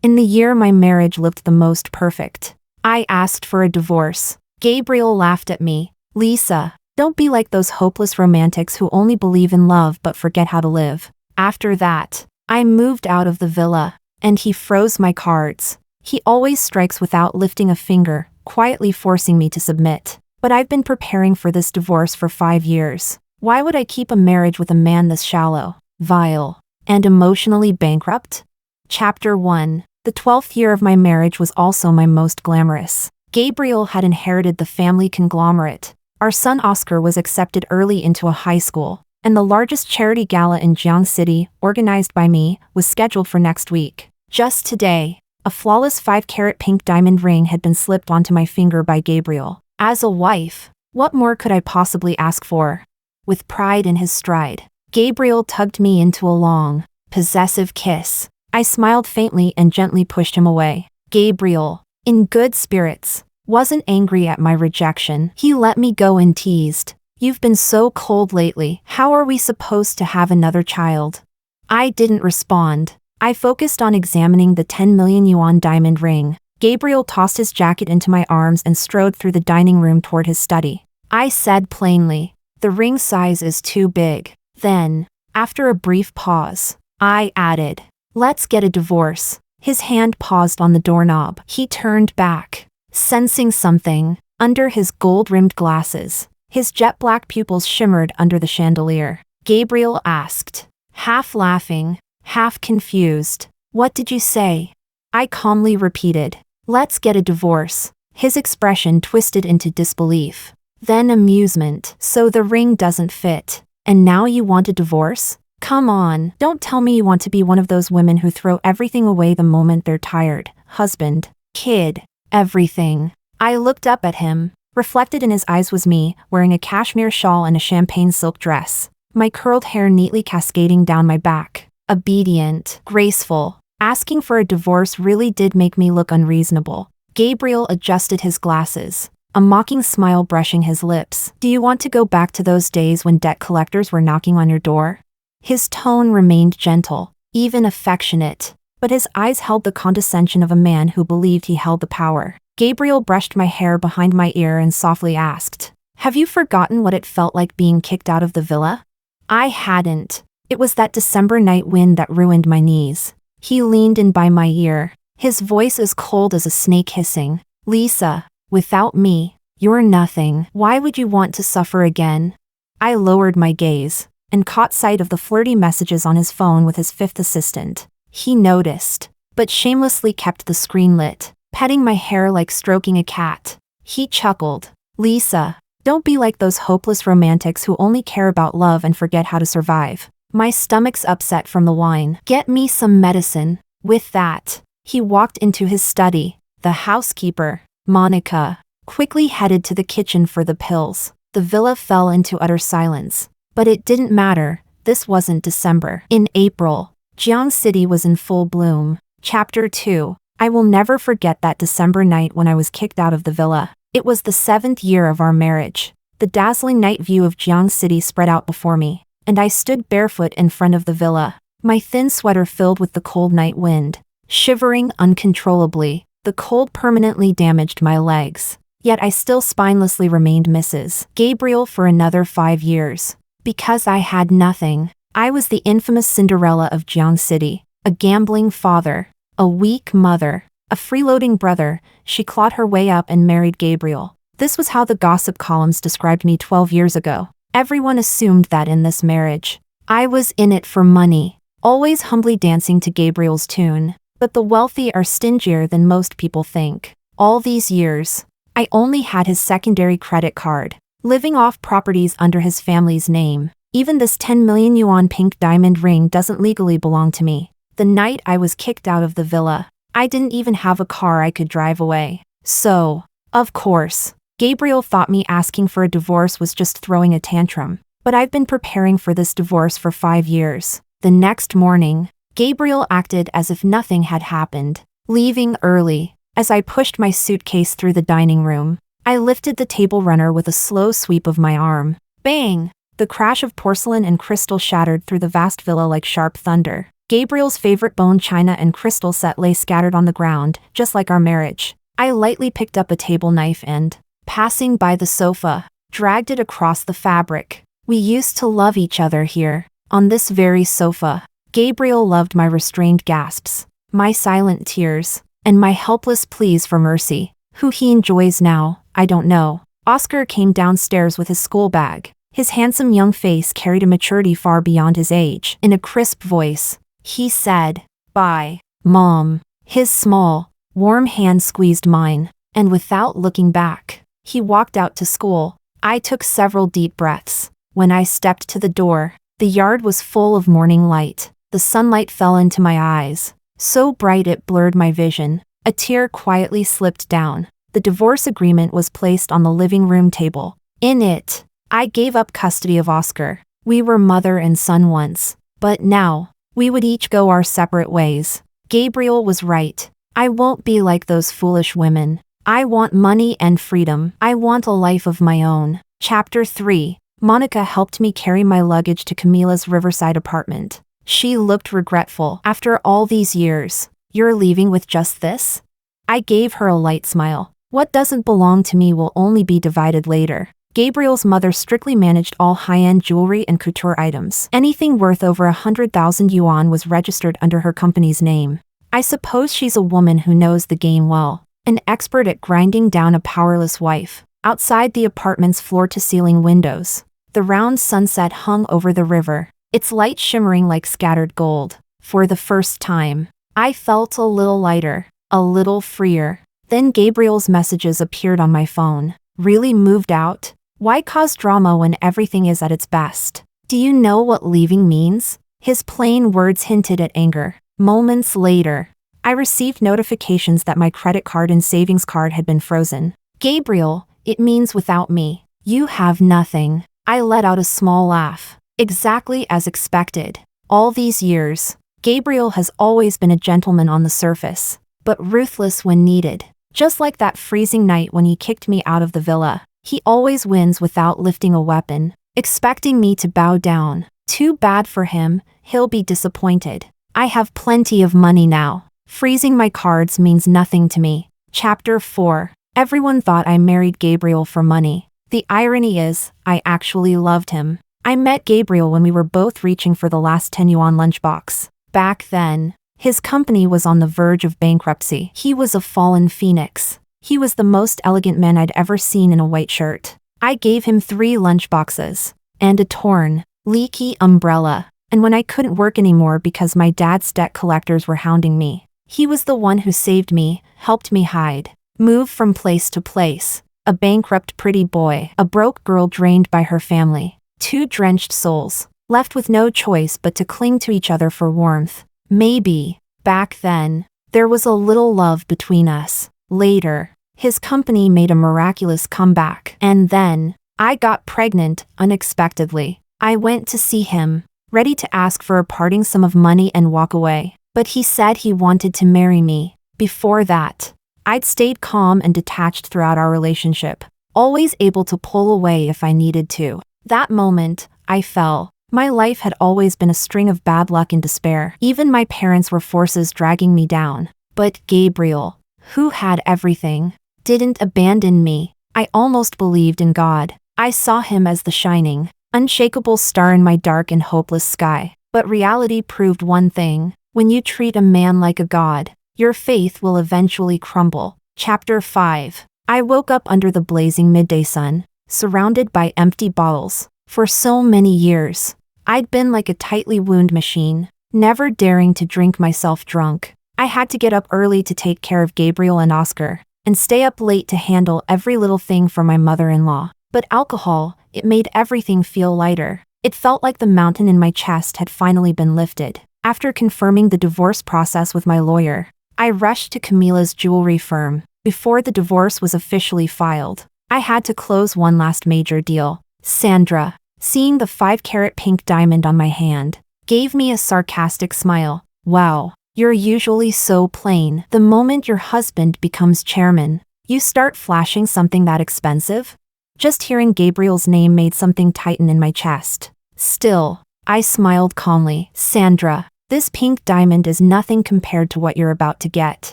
In the year my marriage looked the most perfect, I asked for a divorce. Gabriel laughed at me. Lisa, don't be like those hopeless romantics who only believe in love but forget how to live. After that, I moved out of the villa, and he froze my cards. He always strikes without lifting a finger, quietly forcing me to submit. But I've been preparing for this divorce for 5 years. Why would I keep a marriage with a man this shallow, vile, and emotionally bankrupt? Chapter 1. The 12th year of my marriage was also my most glamorous. Gabriel had inherited the family conglomerate. Our son Oscar was accepted early into a high school, and the largest charity gala in Jiang City, organized by me, was scheduled for next week. Just today, a flawless 5-carat pink diamond ring had been slipped onto my finger by Gabriel. As a wife, what more could I possibly ask for? With pride in his stride, Gabriel tugged me into a long, possessive kiss. I smiled faintly and gently pushed him away. Gabriel, in good spirits, wasn't angry at my rejection. He let me go and teased. You've been so cold lately. How are we supposed to have another child? I didn't respond. I focused on examining the 10 million yuan diamond ring. Gabriel tossed his jacket into my arms and strode through the dining room toward his study. I said plainly, the ring size is too big. Then, after a brief pause, I added, let's get a divorce. His hand paused on the doorknob. He turned back, sensing something. Under his gold-rimmed glasses, his jet-black pupils shimmered under the chandelier. Gabriel asked, half laughing, half confused, what did you say? I calmly repeated, let's get a divorce. His expression twisted into disbelief. Then amusement. So the ring doesn't fit. And now you want a divorce? Come on, don't tell me you want to be one of those women who throw everything away the moment they're tired. Husband, kid, everything. I looked up at him. Reflected in his eyes was me, wearing a cashmere shawl and a champagne silk dress, my curled hair neatly cascading down my back. Obedient, graceful. Asking for a divorce really did make me look unreasonable. Gabriel adjusted his glasses, a mocking smile brushing his lips. Do you want to go back to those days when debt collectors were knocking on your door? His tone remained gentle, even affectionate, but his eyes held the condescension of a man who believed he held the power. Gabriel brushed my hair behind my ear and softly asked, have you forgotten what it felt like being kicked out of the villa? I hadn't. It was that December night wind that ruined my knees. He leaned in by my ear, his voice as cold as a snake hissing. Lisa, without me, you're nothing. Why would you want to suffer again? I lowered my gaze and caught sight of the flirty messages on his phone with his 5th assistant. He noticed, but shamelessly kept the screen lit, petting my hair like stroking a cat. He chuckled. Lisa, don't be like those hopeless romantics who only care about love and forget how to survive. My stomach's upset from the wine. Get me some medicine. With that, he walked into his study. The housekeeper, Monica, quickly headed to the kitchen for the pills. The villa fell into utter silence. But it didn't matter. This wasn't December. In April, Jiang City was in full bloom. Chapter 2. I will never forget that December night when I was kicked out of the villa. It was the 7th year of our marriage. The dazzling night view of Jiang City spread out before me, and I stood barefoot in front of the villa, my thin sweater filled with the cold night wind. Shivering uncontrollably, the cold permanently damaged my legs. Yet I still spinelessly remained Mrs. Gabriel for another 5 years. Because I had nothing. I was the infamous Cinderella of Jiang City, a gambling father, a weak mother, a freeloading brother. She clawed her way up and married Gabriel. This was how the gossip columns described me 12 years ago. Everyone assumed that in this marriage, I was in it for money, always humbly dancing to Gabriel's tune. But the wealthy are stingier than most people think. All these years, I only had his secondary credit card, living off properties under his family's name. Even this 10 million yuan pink diamond ring doesn't legally belong to me. The night I was kicked out of the villa, I didn't even have a car I could drive away. So, of course, Gabriel thought me asking for a divorce was just throwing a tantrum. But I've been preparing for this divorce for 5 years. The next morning, Gabriel acted as if nothing had happened, leaving early. As I pushed my suitcase through the dining room, I lifted the table runner with a slow sweep of my arm. Bang! The crash of porcelain and crystal shattered through the vast villa like sharp thunder. Gabriel's favorite bone china and crystal set lay scattered on the ground, just like our marriage. I lightly picked up a table knife and, passing by the sofa, dragged it across the fabric. We used to love each other here, on this very sofa. Gabriel loved my restrained gasps, my silent tears, and my helpless pleas for mercy. Who he enjoys now, I don't know. Oscar came downstairs with his school bag. His handsome young face carried a maturity far beyond his age. In a crisp voice, he said, "Bye, Mom." His small, warm hand squeezed mine, and without looking back, he walked out to school. I took several deep breaths. When I stepped to the door, the yard was full of morning light. The sunlight fell into my eyes, so bright it blurred my vision. A tear quietly slipped down. The divorce agreement was placed on the living room table. In it, I gave up custody of Oscar. We were mother and son once, but now, we would each go our separate ways. Gabriel was right. I won't be like those foolish women. I want money and freedom. I want a life of my own. Chapter 3. Monica helped me carry my luggage to Camila's Riverside apartment. She looked regretful. After all these years, you're leaving with just this? I gave her a light smile. What doesn't belong to me will only be divided later. Gabriel's mother strictly managed all high-end jewelry and couture items. Anything worth over 100,000 yuan was registered under her company's name. I suppose she's a woman who knows the game well, an expert at grinding down a powerless wife. Outside the apartment's floor-to-ceiling windows, the round sunset hung over the river, its light shimmering like scattered gold. For the first time, I felt a little lighter, a little freer. Then Gabriel's messages appeared on my phone. Really moved out? Why cause drama when everything is at its best? Do you know what leaving means? His plain words hinted at anger. Moments later, I received notifications that my credit card and savings card had been frozen. Gabriel, it means without me, you have nothing. I let out a small laugh. Exactly as expected. All these years, Gabriel has always been a gentleman on the surface, but ruthless when needed. Just like that freezing night when he kicked me out of the villa. He always wins without lifting a weapon, expecting me to bow down. Too bad for him, he'll be disappointed. I have plenty of money now. Freezing my cards means nothing to me. Chapter 4. Everyone thought I married Gabriel for money. The irony is, I actually loved him. I met Gabriel when we were both reaching for the last 10 yuan lunchbox. Back then, his company was on the verge of bankruptcy. He was a fallen phoenix. He was the most elegant man I'd ever seen in a white shirt. I gave him 3 lunchboxes, and a torn, leaky umbrella. And when I couldn't work anymore because my dad's debt collectors were hounding me, he was the one who saved me, helped me hide, move from place to place. A bankrupt pretty boy, a broke girl drained by her family, 2 drenched souls, left with no choice but to cling to each other for warmth. Maybe, back then, there was a little love between us. Later, his company made a miraculous comeback. And then, I got pregnant, unexpectedly. I went to see him, ready to ask for a parting sum of money and walk away. But he said he wanted to marry me. Before that, I'd stayed calm and detached throughout our relationship, always able to pull away if I needed to. That moment, I fell. My life had always been a string of bad luck and despair. Even my parents were forces dragging me down. But Gabriel, who had everything, didn't abandon me. I almost believed in God. I saw him as the shining, unshakable star in my dark and hopeless sky. But reality proved one thing. When you treat a man like a god, your faith will eventually crumble. Chapter 5. I woke up under the blazing midday sun, surrounded by empty bottles. For so many years, I'd been like a tightly wound machine, never daring to drink myself drunk. I had to get up early to take care of Gabriel and Oscar, and stay up late to handle every little thing for my mother-in-law. But alcohol, it made everything feel lighter. It felt like the mountain in my chest had finally been lifted. After confirming the divorce process with my lawyer, I rushed to Camila's jewelry firm. Before the divorce was officially filed, I had to close one last major deal. Sandra, seeing the 5-carat pink diamond on my hand, gave me a sarcastic smile. Wow, you're usually so plain. The moment your husband becomes chairman, you start flashing something that expensive? Just hearing Gabriel's name made something tighten in my chest. Still, I smiled calmly. Sandra, This pink diamond is nothing compared to what you're about to get.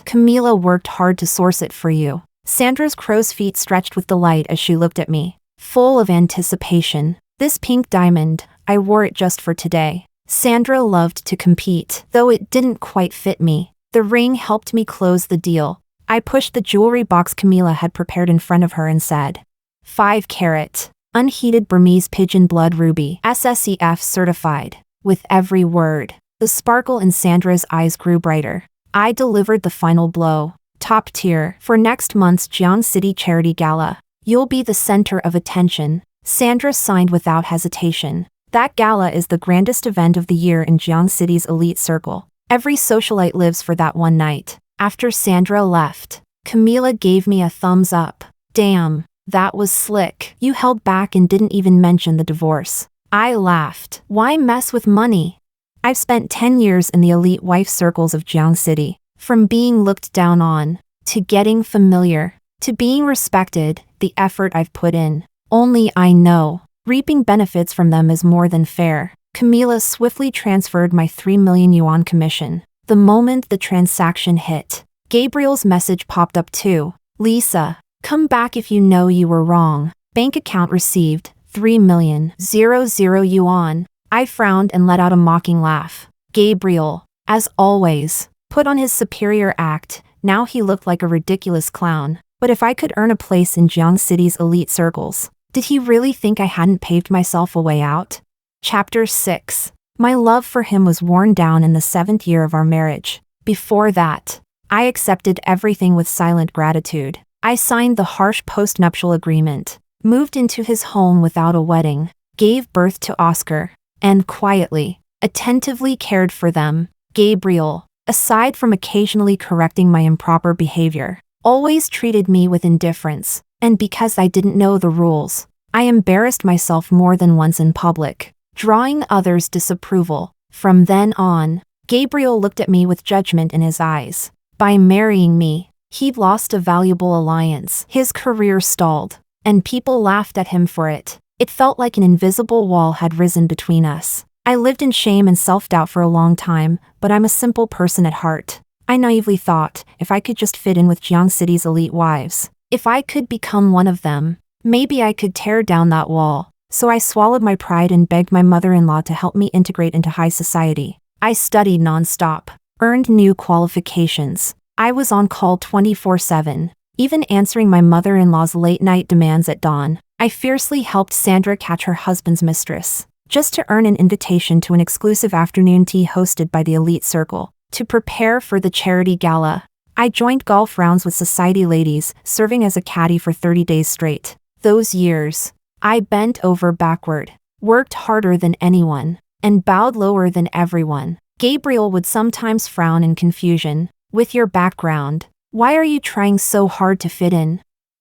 Camila worked hard to source it for you. Sandra's crow's feet stretched with delight as she looked at me, full of anticipation. This pink diamond, I wore it just for today. Sandra loved to compete, though it didn't quite fit me. The ring helped me close the deal. I pushed the jewelry box Camila had prepared in front of her and said, 5-carat, unheated Burmese pigeon blood ruby, SSEF certified. With every word, the sparkle in Sandra's eyes grew brighter. I delivered the final blow. Top tier. For next month's Jiang City Charity Gala, you'll be the center of attention. Sandra signed without hesitation. That gala is the grandest event of the year in Jiang City's elite circle. Every socialite lives for that one night. After Sandra left, Camila gave me a thumbs up. Damn, that was slick. You held back and didn't even mention the divorce. I laughed. Why mess with money? I've spent 10 years in the elite wife circles of Jiang City. From being looked down on, to getting familiar, to being respected, the effort I've put in. Only I know, reaping benefits from them is more than fair. Camila swiftly transferred my 3 million yuan commission. The moment the transaction hit, Gabriel's message popped up too. Lisa, come back if you know you were wrong. Bank account received 3,000,000 yuan. I frowned and let out a mocking laugh. Gabriel, as always, put on his superior act. Now he looked like a ridiculous clown. But if I could earn a place in Jiang City's elite circles, did he really think I hadn't paved myself a way out? Chapter 6. My love for him was worn down in the 7th year of our marriage. Before that, I accepted everything with silent gratitude. I signed the harsh post-nuptial agreement, moved into his home without a wedding, gave birth to Oscar, and quietly, attentively cared for them. Gabriel, aside from occasionally correcting my improper behavior, always treated me with indifference, and because I didn't know the rules, I embarrassed myself more than once in public, drawing others' disapproval. From then on, Gabriel looked at me with judgment in his eyes. By marrying me, he'd lost a valuable alliance. His career stalled, and people laughed at him for it. It felt like an invisible wall had risen between us. I lived in shame and self-doubt for a long time, but I'm a simple person at heart. I naively thought, if I could just fit in with Jiang City's elite wives, if I could become one of them, maybe I could tear down that wall. So I swallowed my pride and begged my mother-in-law to help me integrate into high society. I studied non-stop, earned new qualifications. I was on call 24/7, even answering my mother-in-law's late-night demands at dawn. I fiercely helped Sandra catch her husband's mistress, just to earn an invitation to an exclusive afternoon tea hosted by the elite circle. To prepare for the charity gala, I joined golf rounds with society ladies, serving as a caddy for 30 days straight. Those years, I bent over backward, worked harder than anyone, and bowed lower than everyone. Gabriel would sometimes frown in confusion. With your background, why are you trying so hard to fit in?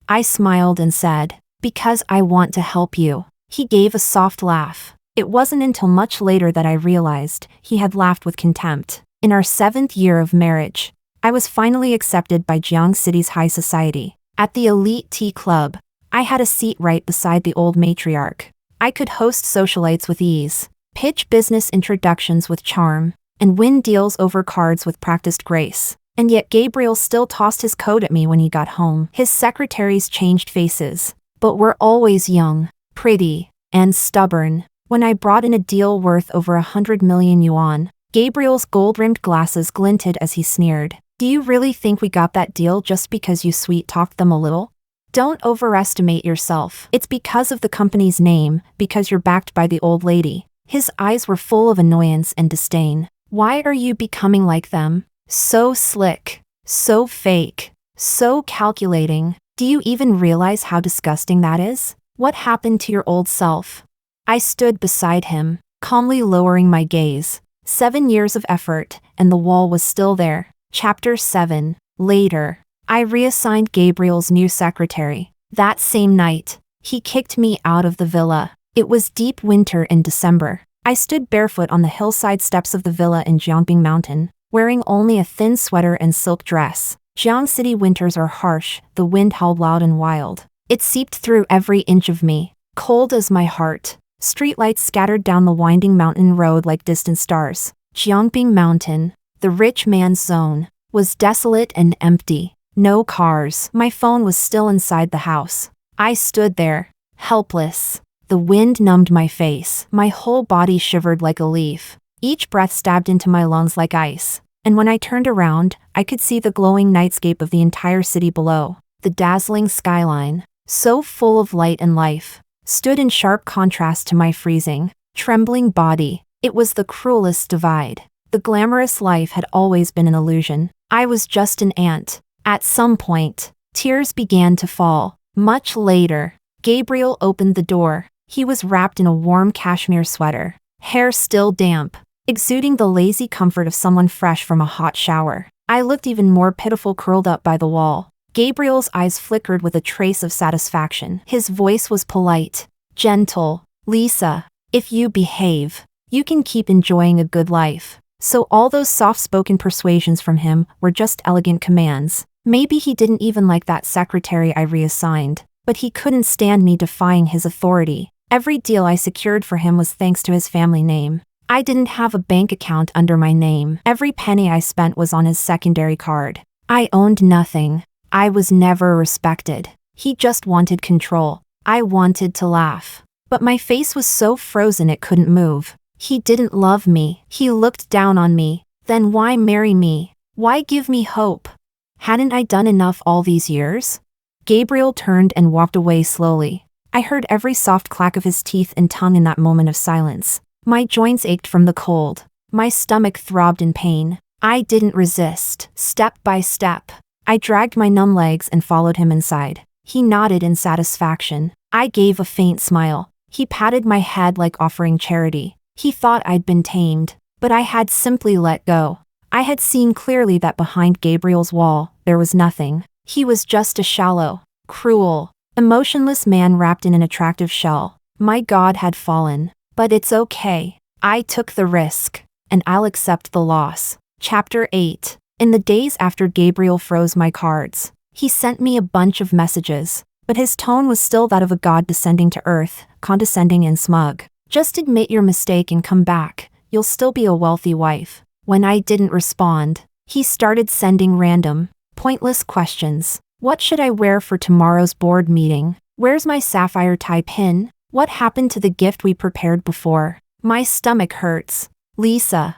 I smiled and said, because I want to help you. He gave a soft laugh. It wasn't until much later that I realized he had laughed with contempt. In our 7th year of marriage, I was finally accepted by Jiang City's high society. At the elite tea club, I had a seat right beside the old matriarch. I could host socialites with ease, pitch business introductions with charm, and win deals over cards with practiced grace. And yet Gabriel still tossed his coat at me when he got home. His secretaries changed faces, but were always young, pretty, and stubborn. When I brought in a deal worth over 100 million yuan, Gabriel's gold-rimmed glasses glinted as he sneered. Do you really think we got that deal just because you sweet-talked them a little? Don't overestimate yourself. It's because of the company's name, because you're backed by the old lady. His eyes were full of annoyance and disdain. Why are you becoming like them? So slick, so fake, so calculating. Do you even realize how disgusting that is? What happened to your old self? I stood beside him, calmly lowering my gaze. 7 years of effort, and the wall was still there. Chapter 7. Later, I reassigned Gabriel's new secretary. That same night, he kicked me out of the villa. It was deep winter in December. I stood barefoot on the hillside steps of the villa in Jiangbing Mountain, wearing only a thin sweater and silk dress. Jiang City winters are harsh, the wind howled loud and wild. It seeped through every inch of me, cold as my heart. Streetlights scattered down the winding mountain road like distant stars. Jiangbing Mountain, the rich man's zone, was desolate and empty. No cars. My phone was still inside the house. I stood there, helpless. The wind numbed my face. My whole body shivered like a leaf. Each breath stabbed into my lungs like ice. And when I turned around, I could see the glowing nightscape of the entire city below. The dazzling skyline, so full of light and life, stood in sharp contrast to my freezing, trembling body. It was the cruelest divide. The glamorous life had always been an illusion. I was just an ant. At some point, tears began to fall. Much later, Gabriel opened the door. He was wrapped in a warm cashmere sweater, hair still damp, exuding the lazy comfort of someone fresh from a hot shower. I looked even more pitiful curled up by the wall. Gabriel's eyes flickered with a trace of satisfaction. His voice was polite, gentle. Lisa, if you behave, you can keep enjoying a good life. So all those soft-spoken persuasions from him were just elegant commands. Maybe he didn't even like that secretary I reassigned, but he couldn't stand me defying his authority. Every deal I secured for him was thanks to his family name. I didn't have a bank account under my name. Every penny I spent was on his secondary card. I owned nothing. I was never respected. He just wanted control. I wanted to laugh. But my face was so frozen it couldn't move. He didn't love me. He looked down on me. Then why marry me? Why give me hope? Hadn't I done enough all these years? Gabriel turned and walked away slowly. I heard every soft clack of his teeth and tongue in that moment of silence. My joints ached from the cold. My stomach throbbed in pain. I didn't resist. Step by step, I dragged my numb legs and followed him inside. He nodded in satisfaction. I gave a faint smile. He patted my head like offering charity. He thought I'd been tamed, but I had simply let go. I had seen clearly that behind Gabriel's wall, there was nothing. He was just a shallow, cruel, emotionless man wrapped in an attractive shell. My God had fallen. But it's okay. I took the risk, and I'll accept the loss. Chapter 8. In the days after Gabriel froze my cards, he sent me a bunch of messages, but his tone was still that of a god descending to earth, condescending and smug. Just admit your mistake and come back. You'll still be a wealthy wife. When I didn't respond, he started sending random, pointless questions. What should I wear for tomorrow's board meeting? Where's my sapphire tie pin? What happened to the gift we prepared before? My stomach hurts. Lisa,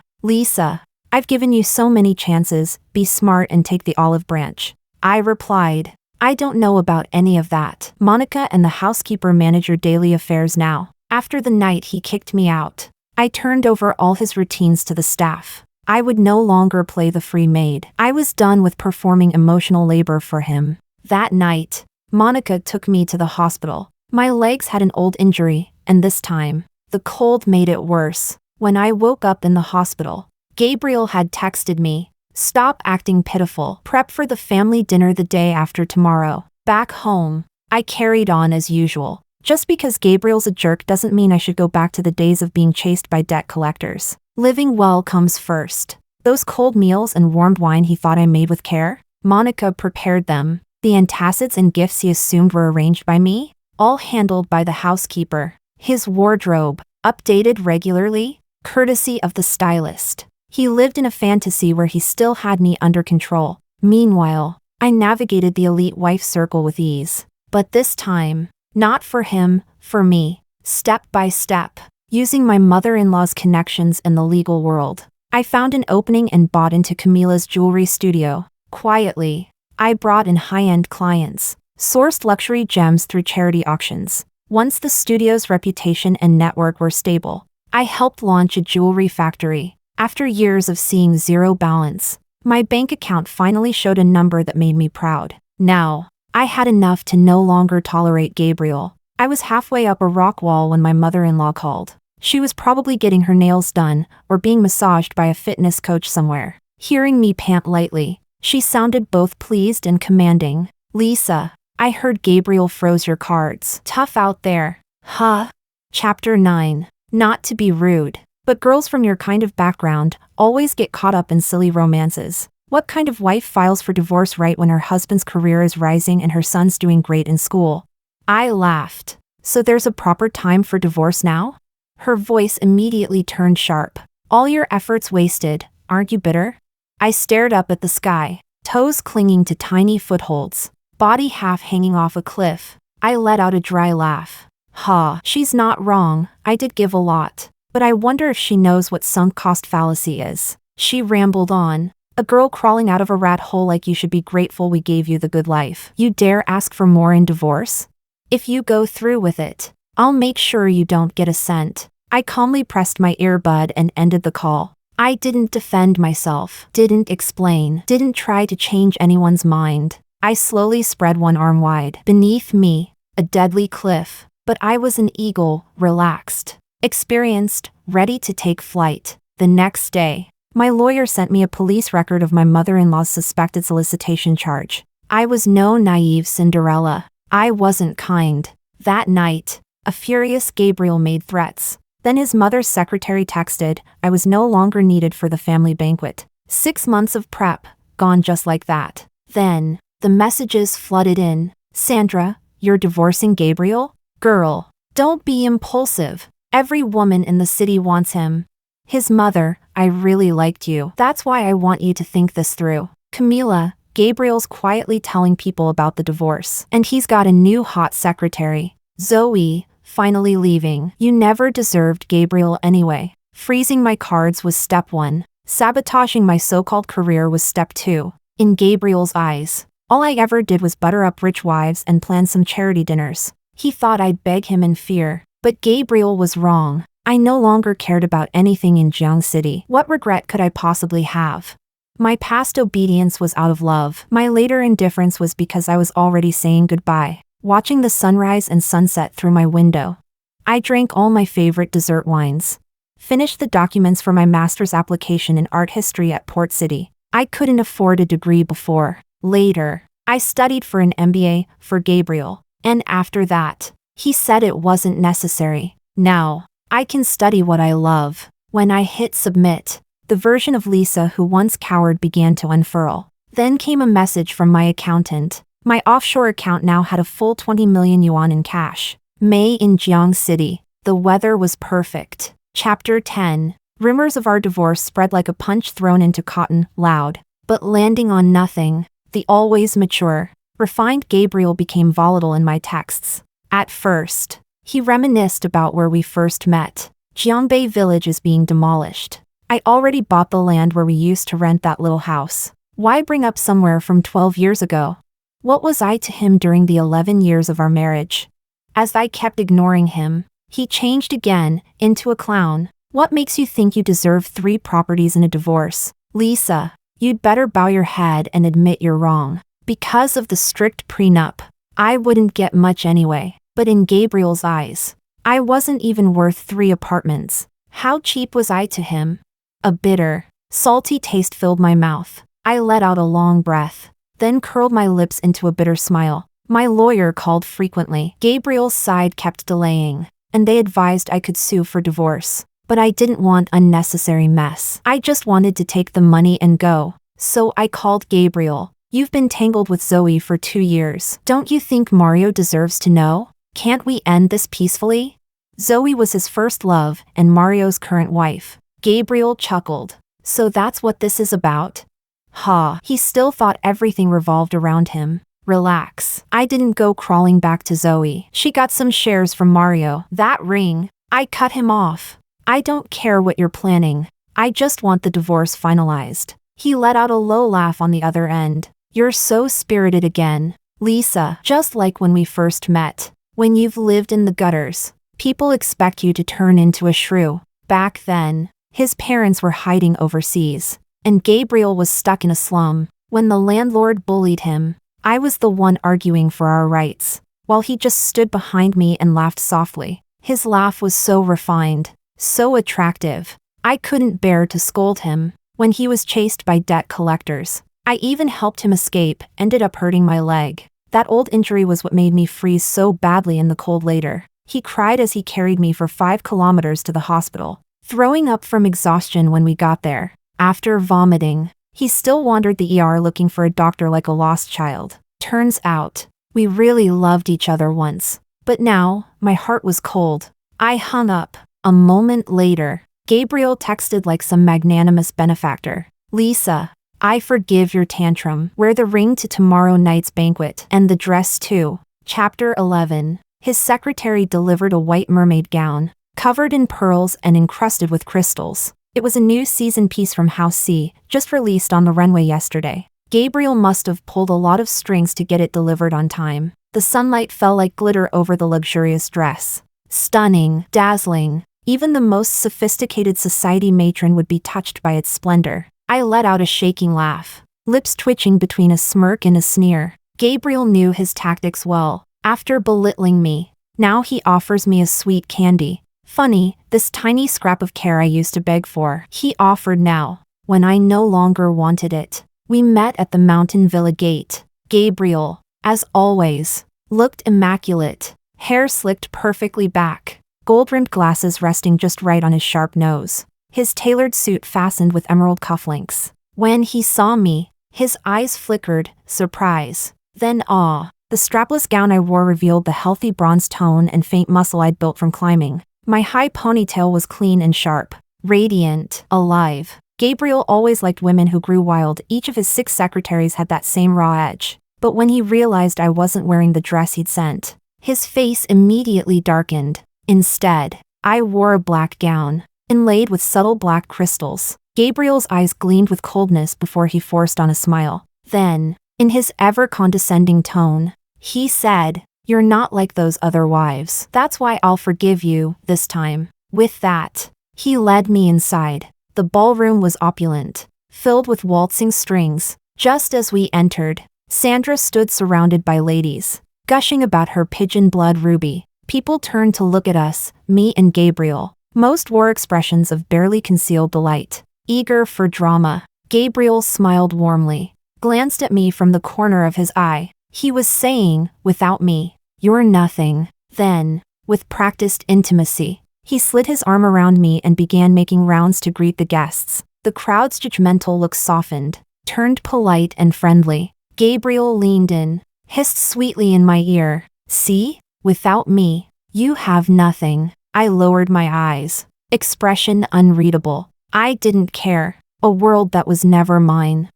I've given you so many chances. Be smart and take the olive branch. I replied, I don't know about any of that. Monica and the housekeeper manage your daily affairs now. After the night he kicked me out, I turned over all his routines to the staff. I would no longer play the free maid. I was done with performing emotional labor for him. That night, Monica took me to the hospital. My legs had an old injury, and this time, the cold made it worse. When I woke up in the hospital, Gabriel had texted me, stop acting pitiful. Prep for the family dinner the day after tomorrow. Back home, I carried on as usual. Just because Gabriel's a jerk doesn't mean I should go back to the days of being chased by debt collectors. Living well comes first. Those cold meals and warmed wine he thought I made with care, Monica prepared them. The antacids and gifts he assumed were arranged by me, all handled by the housekeeper. His wardrobe, updated regularly, courtesy of the stylist. He lived in a fantasy where he still had me under control. Meanwhile, I navigated the elite wife circle with ease. But this time, not for him, for me. Step by step, using my mother-in-law's connections in the legal world, I found an opening and bought into Camila's jewelry studio. Quietly, I brought in high-end clients, sourced luxury gems through charity auctions. Once the studio's reputation and network were stable, I helped launch a jewelry factory. After years of seeing zero balance, my bank account finally showed a number that made me proud. Now, I had enough to no longer tolerate Gabriel. I was halfway up a rock wall when my mother-in-law called. She was probably getting her nails done or being massaged by a fitness coach somewhere. Hearing me pant lightly, she sounded both pleased and commanding. Lisa, I heard Gabriel froze your cards. Tough out there. Huh? Chapter 9. Not to be rude, but girls from your kind of background always get caught up in silly romances. What kind of wife files for divorce right when her husband's career is rising and her son's doing great in school? I laughed. So there's a proper time for divorce now? Her voice immediately turned sharp. All your efforts wasted, aren't you bitter? I stared up at the sky, toes clinging to tiny footholds, body half hanging off a cliff. I let out a dry laugh. Ha, she's not wrong, I did give a lot. But I wonder if she knows what sunk cost fallacy is. She rambled on. A girl crawling out of a rat hole like you should be grateful we gave you the good life. You dare ask for more in divorce? If you go through with it, I'll make sure you don't get a cent. I calmly pressed my earbud and ended the call. I didn't defend myself, didn't explain, didn't try to change anyone's mind. I slowly spread one arm wide. Beneath me, a deadly cliff. But I was an eagle, relaxed, experienced, ready to take flight. The next day, my lawyer sent me a police record of my mother-in-law's suspected solicitation charge. I was no naive Cinderella. I wasn't kind. That night, a furious Gabriel made threats. Then his mother's secretary texted, I was no longer needed for the family banquet. 6 months of prep, gone just like that. Then, the messages flooded in. Sandra, you're divorcing Gabriel? Girl, don't be impulsive. Every woman in the city wants him. His mother, I really liked you. That's why I want you to think this through. Camila, Gabriel's quietly telling people about the divorce. And he's got a new hot secretary. Zoe, finally leaving. You never deserved Gabriel anyway. Freezing my cards was step 1. Sabotaging my so-called career was step 2. In Gabriel's eyes, all I ever did was butter up rich wives and plan some charity dinners. He thought I'd beg him in fear. But Gabriel was wrong. I no longer cared about anything in Jiang City. What regret could I possibly have? My past obedience was out of love. My later indifference was because I was already saying goodbye, watching the sunrise and sunset through my window. I drank all my favorite dessert wines. Finished the documents for my master's application in art history at Port City. I couldn't afford a degree before. Later, I studied for an MBA for Gabriel. And after that, he said it wasn't necessary. Now, I can study what I love. When I hit submit, the version of Lisa who once cowered began to unfurl. Then came a message from my accountant. My offshore account now had a full 20 million yuan in cash. May in Jiang City. The weather was perfect. Chapter 10. Rumors of our divorce spread like a punch thrown into cotton, loud, but landing on nothing. The always mature, refined Gabriel became volatile in my texts. At first, he reminisced about where we first met. Jiangbei village is being demolished. I already bought the land where we used to rent that little house. Why bring up somewhere from 12 years ago? What was I to him during the 11 years of our marriage? As I kept ignoring him, he changed again, into a clown. What makes you think you deserve 3 properties in a divorce? Lisa, you'd better bow your head and admit you're wrong. Because of the strict prenup, I wouldn't get much anyway. But in Gabriel's eyes, I wasn't even worth 3 apartments. How cheap was I to him? A bitter, salty taste filled my mouth. I let out a long breath, then curled my lips into a bitter smile. My lawyer called frequently. Gabriel's side kept delaying, and they advised I could sue for divorce. But I didn't want unnecessary mess. I just wanted to take the money and go. So I called Gabriel. You've been tangled with Zoe for 2 years. Don't you think Mario deserves to know? Can't we end this peacefully? Zoe was his first love and Mario's current wife. Gabriel chuckled. So that's what this is about? Ha, he still thought everything revolved around him. Relax. I didn't go crawling back to Zoe. She got some shares from Mario. That ring. I cut him off. I don't care what you're planning. I just want the divorce finalized. He let out a low laugh on the other end. You're so spirited again, Lisa, just like when we first met. When you've lived in the gutters, people expect you to turn into a shrew. Back then, his parents were hiding overseas, and Gabriel was stuck in a slum. When the landlord bullied him, I was the one arguing for our rights, while he just stood behind me and laughed softly. His laugh was so refined, so attractive. I couldn't bear to scold him. When he was chased by debt collectors, I even helped him escape, ended up hurting my leg. That old injury was what made me freeze so badly in the cold later. He cried as he carried me for 5 kilometers to the hospital, throwing up from exhaustion when we got there. After vomiting, he still wandered the ER looking for a doctor like a lost child. Turns out, we really loved each other once. But now, my heart was cold. I hung up. A moment later, Gabriel texted like some magnanimous benefactor. Lisa, I forgive your tantrum. Wear the ring to tomorrow night's banquet. And the dress too. Chapter 11. His secretary delivered a white mermaid gown, covered in pearls and encrusted with crystals. It was a new season piece from House C, just released on the runway yesterday. Gabriel must have pulled a lot of strings to get it delivered on time. The sunlight fell like glitter over the luxurious dress. Stunning, dazzling. Even the most sophisticated society matron would be touched by its splendor. I let out a shaking laugh, lips twitching between a smirk and a sneer. Gabriel knew his tactics well. After belittling me, now he offers me a sweet candy. Funny, this tiny scrap of care I used to beg for, he offered now, when I no longer wanted it. We met at the Mountain Villa gate. Gabriel, as always, looked immaculate, hair slicked perfectly back, gold-rimmed glasses resting just right on his sharp nose. His tailored suit fastened with emerald cufflinks. When he saw me, his eyes flickered, surprise, then awe. The strapless gown I wore revealed the healthy bronze tone and faint muscle I'd built from climbing. My high ponytail was clean and sharp, radiant, alive. Gabriel always liked women who grew wild. Each of his 6 secretaries had that same raw edge. But when he realized I wasn't wearing the dress he'd sent, his face immediately darkened. Instead, I wore a black gown, inlaid with subtle black crystals. Gabriel's eyes gleamed with coldness before he forced on a smile. Then, in his ever-condescending tone, he said, "You're not like those other wives. That's why I'll forgive you, this time." With that, he led me inside. The ballroom was opulent, filled with waltzing strings. Just as we entered, Sandra stood surrounded by ladies, gushing about her pigeon blood ruby. People turned to look at us, me and Gabriel. Most wore expressions of barely concealed delight, eager for drama. Gabriel smiled warmly, glanced at me from the corner of his eye. He was saying, without me, "You're nothing." Then, with practiced intimacy, he slid his arm around me and began making rounds to greet the guests. The crowd's judgmental look softened, turned polite and friendly. Gabriel leaned in, hissed sweetly in my ear, "See? Without me, you have nothing." I lowered my eyes, expression unreadable. I didn't care. A world that was never mine.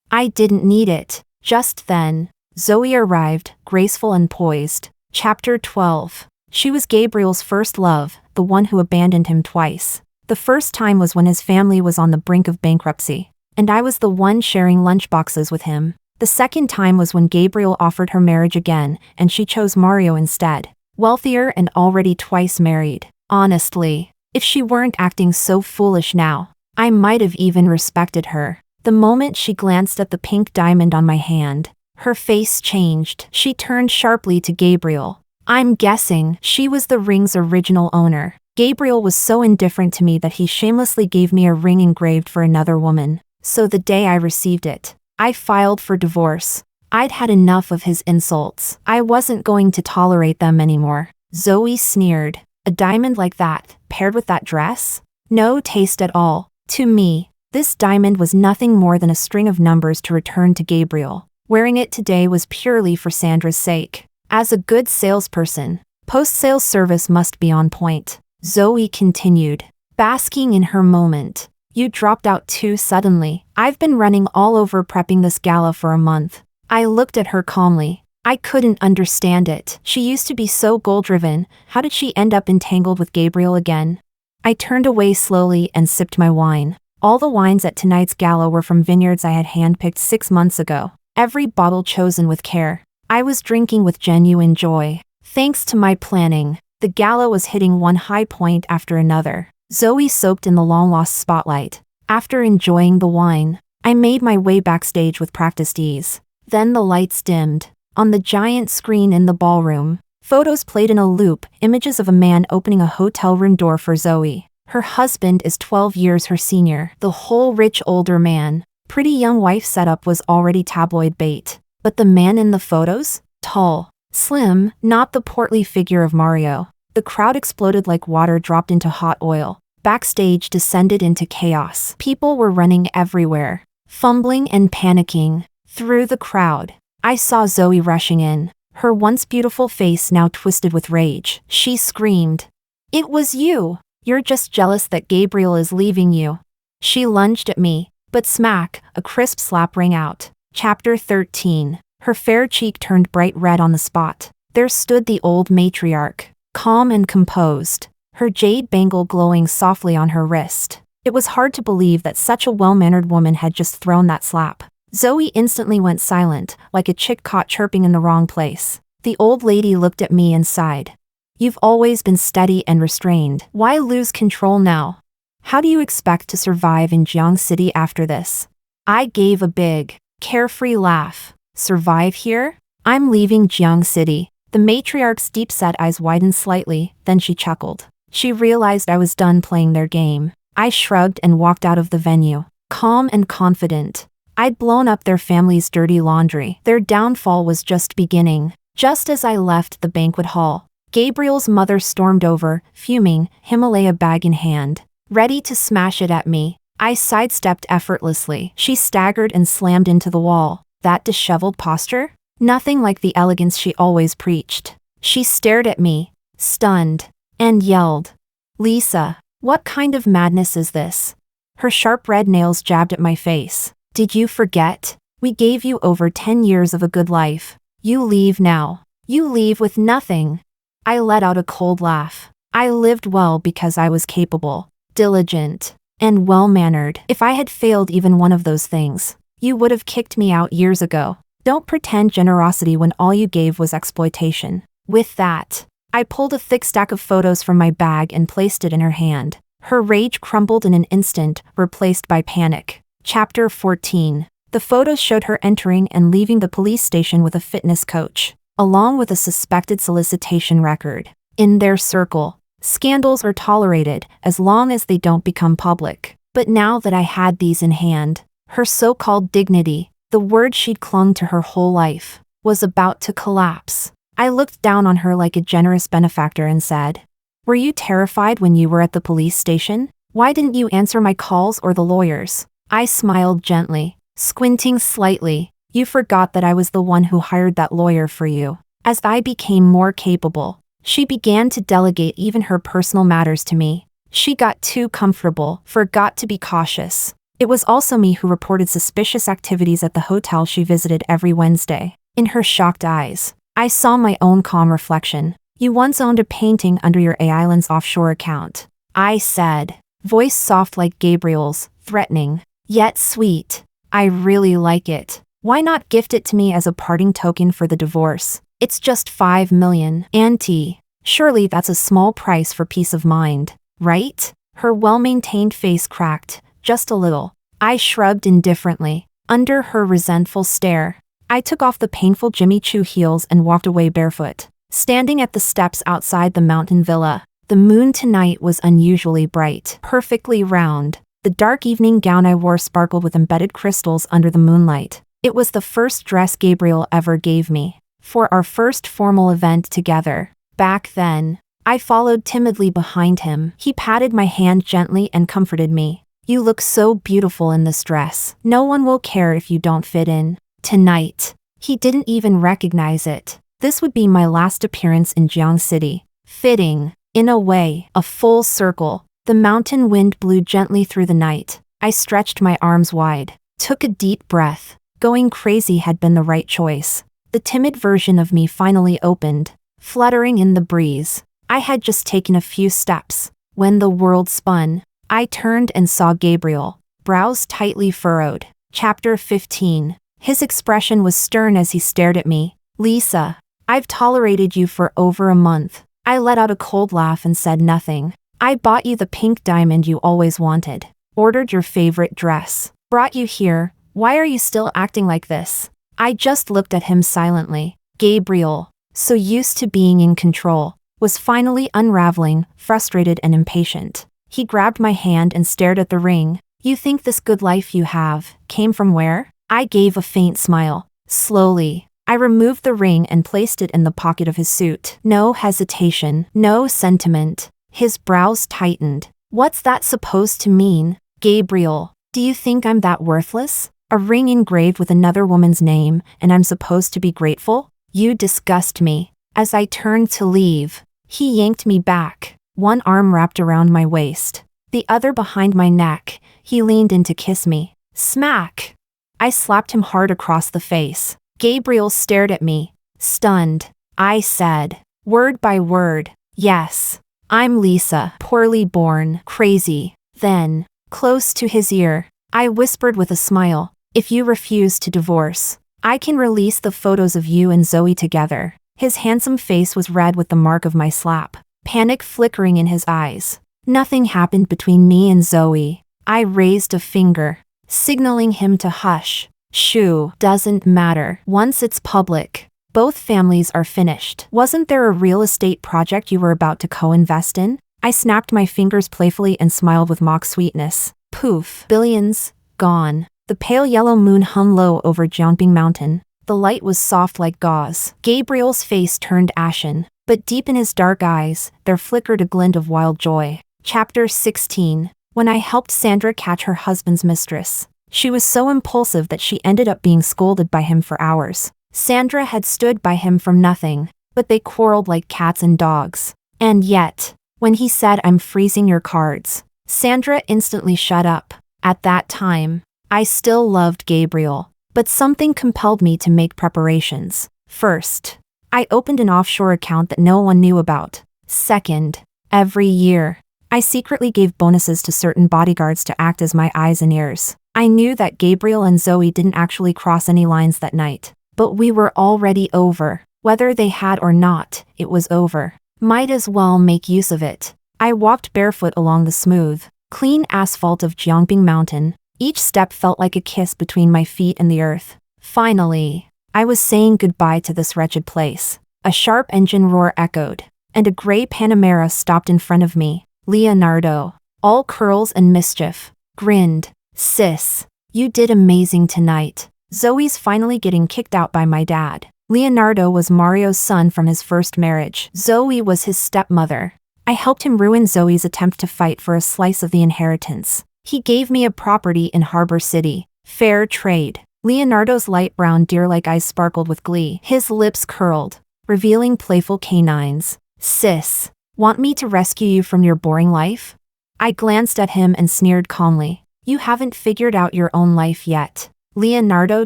I didn't need it. Just then, Zoe arrived, graceful and poised. Chapter 12. She was Gabriel's first love, the one who abandoned him twice. The first time was when his family was on the brink of bankruptcy, and I was the one sharing lunchboxes with him. The second time was when Gabriel offered her marriage again, and she chose Mario instead. Wealthier and already twice married. Honestly, if she weren't acting so foolish now, I might have even respected her. The moment she glanced at the pink diamond on my hand, her face changed. She turned sharply to Gabriel. I'm guessing she was the ring's original owner. Gabriel was so indifferent to me that he shamelessly gave me a ring engraved for another woman. So the day I received it, I filed for divorce. I'd had enough of his insults. I wasn't going to tolerate them anymore. Zoe sneered. A diamond like that, paired with that dress? No taste at all. To me, this diamond was nothing more than a string of numbers to return to Gabriel. Wearing it today was purely for Sandra's sake. As a good salesperson, post-sales service must be on point. Zoe continued, basking in her moment. You dropped out too suddenly. I've been running all over prepping this gala for a month. I looked at her calmly. I couldn't understand it. She used to be so goal-driven. How did she end up entangled with Gabriel again? I turned away slowly and sipped my wine. All the wines at tonight's gala were from vineyards I had handpicked 6 months ago. Every bottle chosen with care. I was drinking with genuine joy. Thanks to my planning, the gala was hitting one high point after another. Zoe soaked in the long-lost spotlight. After enjoying the wine, I made my way backstage with practiced ease. Then the lights dimmed. On the giant screen in the ballroom, photos played in a loop, images of a man opening a hotel room door for Zoe. Her husband is 12 years her senior, the whole rich older man. Pretty young wife setup was already tabloid bait. But the man in the photos? Tall, slim, not the portly figure of Mario. The crowd exploded like water dropped into hot oil. Backstage descended into chaos. People were running everywhere, fumbling and panicking. Through the crowd, I saw Zoe rushing in, her once beautiful face now twisted with rage. She screamed, "It was you! You're just jealous that Gabriel is leaving you. She lunged at me, but smack, a crisp slap rang out. Chapter 13. Her fair cheek turned bright red on the spot. There stood the old matriarch, calm and composed, her jade bangle glowing softly on her wrist. It was hard to believe that such a well-mannered woman had just thrown that slap. Zoe instantly went silent, like a chick caught chirping in the wrong place. The old lady looked at me and sighed. You've always been steady and restrained. Why lose control now? How do you expect to survive in Jiang City after this? I gave a big, carefree laugh. Survive here? I'm leaving Jiang City. The matriarch's deep-set eyes widened slightly, then she chuckled. She realized I was done playing their game. I shrugged and walked out of the venue, calm and confident. I'd blown up their family's dirty laundry. Their downfall was just beginning. Just as I left the banquet hall, Gabriel's mother stormed over, fuming, Himalaya bag in hand, ready to smash it at me. I sidestepped effortlessly. She staggered and slammed into the wall. That disheveled posture? Nothing like the elegance she always preached. She stared at me, stunned, and yelled, Lisa, what kind of madness is this? Her sharp red nails jabbed at my face. Did you forget? We gave you over 10 years of a good life. You leave now. You leave with nothing. I let out a cold laugh. I lived well because I was capable, diligent, and well-mannered. If I had failed even one of those things, you would have kicked me out years ago. Don't pretend generosity when all you gave was exploitation. With that, I pulled a thick stack of photos from my bag and placed it in her hand. Her rage crumbled in an instant, replaced by panic. Chapter 14. The photos showed her entering and leaving the police station with a fitness coach, along with a suspected solicitation record. In their circle, scandals are tolerated as long as they don't become public. But now that I had these in hand, her so-called dignity, the word she'd clung to her whole life, was about to collapse. I looked down on her like a generous benefactor and said, Were you terrified when you were at the police station? Why didn't you answer my calls or the lawyers? I smiled gently, squinting slightly. You forgot that I was the one who hired that lawyer for you. As I became more capable, she began to delegate even her personal matters to me. She got too comfortable, forgot to be cautious. It was also me who reported suspicious activities at the hotel she visited every Wednesday. In her shocked eyes, I saw my own calm reflection. You once owned a painting under your A Island's offshore account, I said, voice soft like Gabriel's, threatening, yet sweet. I really like it. Why not gift it to me as a parting token for the divorce? It's just $5 million, Auntie. Surely that's a small price for peace of mind, right? Her well-maintained face cracked, just a little. I shrugged indifferently. Under her resentful stare, I took off the painful Jimmy Choo heels and walked away barefoot. Standing at the steps outside the mountain villa, the moon tonight was unusually bright, perfectly round. The dark evening gown I wore sparkled with embedded crystals under the moonlight. It was the first dress Gabriel ever gave me, for our first formal event together. Back then, I followed timidly behind him. He patted my hand gently and comforted me. You look so beautiful in this dress. No one will care if you don't fit in. Tonight, he didn't even recognize it. This would be my last appearance in Jiang City. Fitting, in a way, a full circle. The mountain wind blew gently through the night. I stretched my arms wide, took a deep breath. Going crazy had been the right choice. The timid version of me finally opened, fluttering in the breeze. I had just taken a few steps when the world spun. I turned and saw Gabriel, brows tightly furrowed. Chapter 15. His expression was stern as he stared at me. Lisa, I've tolerated you for over a month. I let out a cold laugh and said nothing. I bought you the pink diamond you always wanted, ordered your favorite dress, brought you here. Why are you still acting like this? I just looked at him silently. Gabriel, so used to being in control, was finally unraveling, frustrated and impatient. He grabbed my hand and stared at the ring. You think this good life you have came from where? I gave a faint smile. Slowly, I removed the ring and placed it in the pocket of his suit. No hesitation, no sentiment. His brows tightened. What's that supposed to mean? Gabriel, do you think I'm that worthless? A ring engraved with another woman's name, and I'm supposed to be grateful? You disgust me. As I turned to leave, he yanked me back. one arm wrapped around my waist, the other behind my neck. He leaned in to kiss me. Smack! I slapped him hard across the face. Gabriel stared at me, stunned. I said, word by word, yes, I'm Lisa, poorly born, crazy. Then, close to his ear, I whispered with a smile, if you refuse to divorce, I can release the photos of you and Zoe together. His handsome face was red with the mark of my slap, panic flickering in his eyes. Nothing happened between me and Zoe. I raised a finger, signaling him to hush. Shoo, doesn't matter. Once it's public, both families are finished. Wasn't there a real estate project you were about to co-invest in? I snapped my fingers playfully and smiled with mock sweetness. Poof. Billions, gone. The pale yellow moon hung low over Jumping Mountain. The light was soft like gauze. Gabriel's face turned ashen, but deep in his dark eyes, there flickered a glint of wild joy. Chapter 16. When I helped Sandra catch her husband's mistress, she was so impulsive that she ended up being scolded by him for hours. Sandra had stood by him from nothing, but they quarreled like cats and dogs. And yet, when he said, I'm freezing your cards, Sandra instantly shut up. At that time, I still loved Gabriel, but something compelled me to make preparations. First, I opened an offshore account that no one knew about. Second, every year, I secretly gave bonuses to certain bodyguards to act as my eyes and ears. I knew that Gabriel and Zoe didn't actually cross any lines that night, but we were already over. Whether they had or not, it was over. Might as well make use of it. I walked barefoot along the smooth, clean asphalt of Jumping Mountain. Each step felt like a kiss between my feet and the earth. Finally, I was saying goodbye to this wretched place. A sharp engine roar echoed, and a gray Panamera stopped in front of me. Leonardo, all curls and mischief, grinned. Sis, you did amazing tonight. Zoe's finally getting kicked out by my dad. Leonardo was Mario's son from his first marriage. Zoe was his stepmother. I helped him ruin Zoe's attempt to fight for a slice of the inheritance. He gave me a property in Harbor City. Fair trade. Leonardo's light brown deer-like eyes sparkled with glee. His lips curled, revealing playful canines. Sis, want me to rescue you from your boring life? I glanced at him and sneered calmly. You haven't figured out your own life yet. Leonardo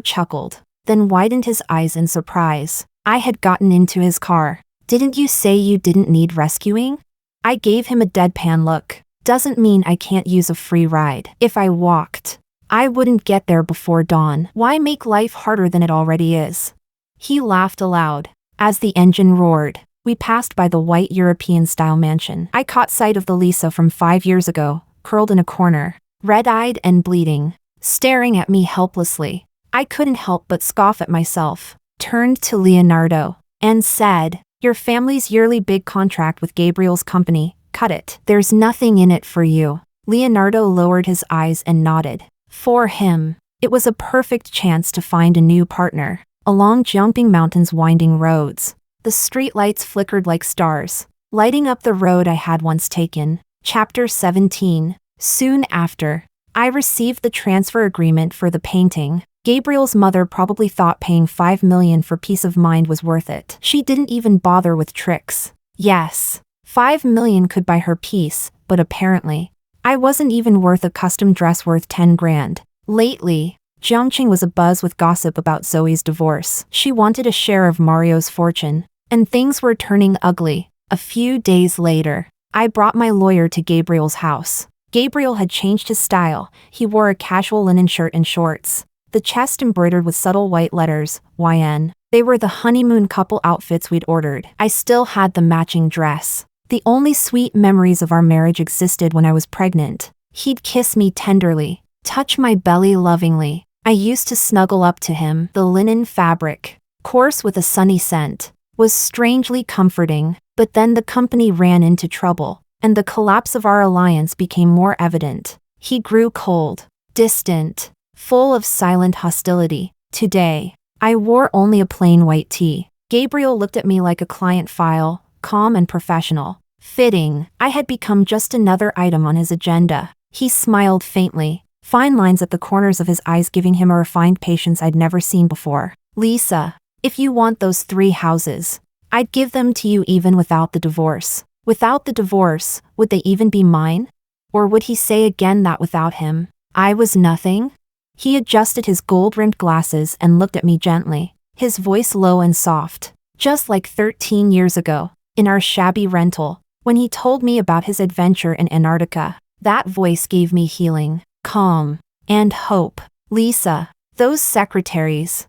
chuckled, then widened his eyes in surprise. I had gotten into his car. Didn't you say you didn't need rescuing? I gave him a deadpan look. Doesn't mean I can't use a free ride. If I walked, I wouldn't get there before dawn. Why make life harder than it already is? He laughed aloud. As the engine roared, we passed by the white European-style mansion. I caught sight of the Lisa from 5 years ago, curled in a corner, red-eyed and bleeding, staring at me helplessly. I couldn't help but scoff at myself, turned to Leonardo, and said, your family's yearly big contract with Gabriel's company, cut it. There's nothing in it for you. Leonardo lowered his eyes and nodded. For him, it was a perfect chance to find a new partner. Along Jumping Mountain's winding roads, the streetlights flickered like stars, lighting up the road I had once taken. Chapter 17. Soon after, I received the transfer agreement for the painting. Gabriel's mother probably thought paying $5 million for peace of mind was worth it. She didn't even bother with tricks. Yes, $5 million could buy her peace, but apparently, I wasn't even worth a custom dress worth 10 grand. Lately, Jiangqing was abuzz with gossip about Zoe's divorce. She wanted a share of Mario's fortune, and things were turning ugly. A few days later, I brought my lawyer to Gabriel's house. Gabriel had changed his style. He wore a casual linen shirt and shorts, the chest embroidered with subtle white letters, YN. They were the honeymoon couple outfits we'd ordered. I still had the matching dress. The only sweet memories of our marriage existed when I was pregnant. He'd kiss me tenderly, touch my belly lovingly. I used to snuggle up to him. The linen fabric, coarse with a sunny scent, was strangely comforting. But then the company ran into trouble, and the collapse of our alliance became more evident. He grew cold, distant, full of silent hostility. Today, I wore only a plain white tee. Gabriel looked at me like a client file, calm and professional. Fitting, I had become just another item on his agenda. He smiled faintly, fine lines at the corners of his eyes giving him a refined patience I'd never seen before. Lisa, if you want those 3 houses, I'd give them to you even without the divorce. Without the divorce, would they even be mine? Or would he say again that without him, I was nothing? He adjusted his gold-rimmed glasses and looked at me gently, his voice low and soft, just like 13 years ago, in our shabby rental, when he told me about his adventure in Antarctica. That voice gave me healing, calm, and hope. Lisa, those secretaries.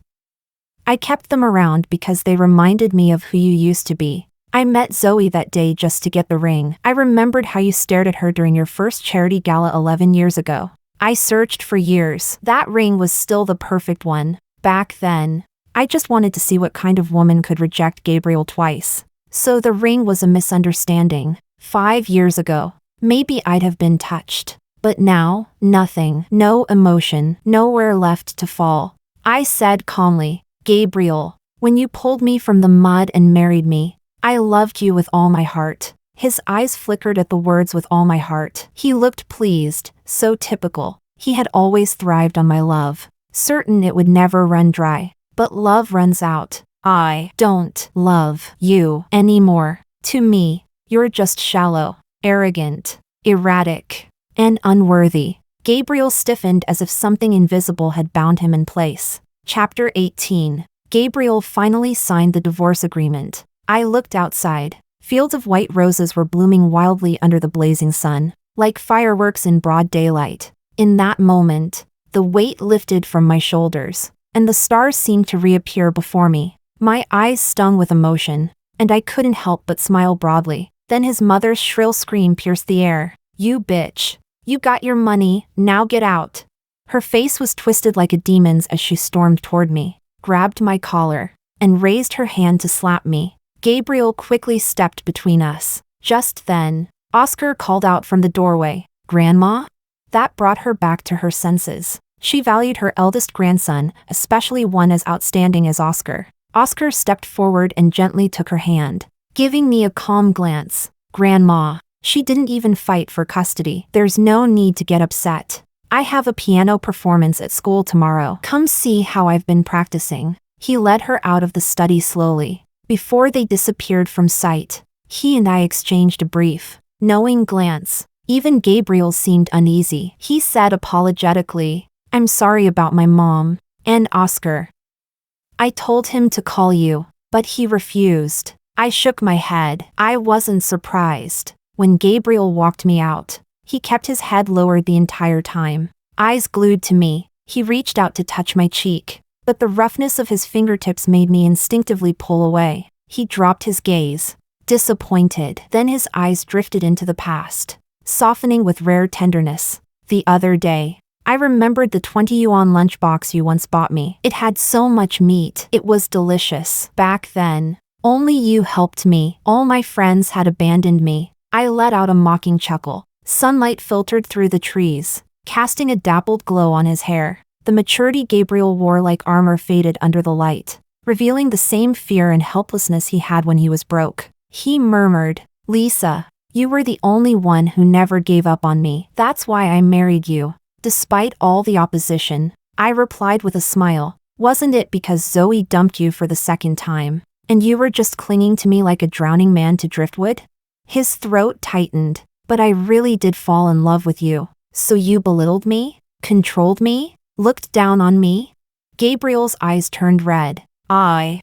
I kept them around because they reminded me of who you used to be. I met Zoe that day just to get the ring. I remembered how you stared at her during your first charity gala 11 years ago. I searched for years. That ring was still the perfect one. Back then, I just wanted to see what kind of woman could reject Gabriel twice. So the ring was a misunderstanding. 5 years ago, maybe I'd have been touched. But now, nothing, no emotion, nowhere left to fall. I said calmly, Gabriel, when you pulled me from the mud and married me, I loved you with all my heart. His eyes flickered at the words with all my heart. He looked pleased, so typical. He had always thrived on my love, certain it would never run dry. But love runs out. I don't love you anymore. To me, you're just shallow, arrogant, erratic, and unworthy. Gabriel stiffened as if something invisible had bound him in place. Chapter 18. Gabriel finally signed the divorce agreement. I looked outside. Fields of white roses were blooming wildly under the blazing sun, like fireworks in broad daylight. In that moment, the weight lifted from my shoulders, and the stars seemed to reappear before me. My eyes stung with emotion, and I couldn't help but smile broadly. Then his mother's shrill scream pierced the air. You bitch. You got your money, now get out. Her face was twisted like a demon's as she stormed toward me, grabbed my collar, and raised her hand to slap me. Gabriel quickly stepped between us. Just then, Oscar called out from the doorway, Grandma? That brought her back to her senses. She valued her eldest grandson, especially one as outstanding as Oscar. Oscar stepped forward and gently took her hand, giving me a calm glance. Grandma. She didn't even fight for custody. There's no need to get upset. I have a piano performance at school tomorrow. Come see how I've been practicing. He led her out of the study slowly. Before they disappeared from sight, he and I exchanged a brief, knowing glance. Even Gabriel seemed uneasy. He said apologetically, I'm sorry about my mom and Oscar. I told him to call you, but he refused. I shook my head. I wasn't surprised. When Gabriel walked me out, he kept his head lowered the entire time, eyes glued to me. He reached out to touch my cheek, but the roughness of his fingertips made me instinctively pull away. He dropped his gaze, disappointed. Then his eyes drifted into the past, softening with rare tenderness. The other day, I remembered the 20 yuan lunchbox you once bought me. It had so much meat. It was delicious. Back then, only you helped me. All my friends had abandoned me. I let out a mocking chuckle. Sunlight filtered through the trees, casting a dappled glow on his hair. The maturity Gabriel wore like armor faded under the light, revealing the same fear and helplessness he had when he was broke. He murmured, Lisa, you were the only one who never gave up on me. That's why I married you. Despite all the opposition, I replied with a smile. Wasn't it because Zoe dumped you for the second time, and you were just clinging to me like a drowning man to driftwood? His throat tightened. But I really did fall in love with you. So you belittled me? Controlled me? Looked down on me? Gabriel's eyes turned red. I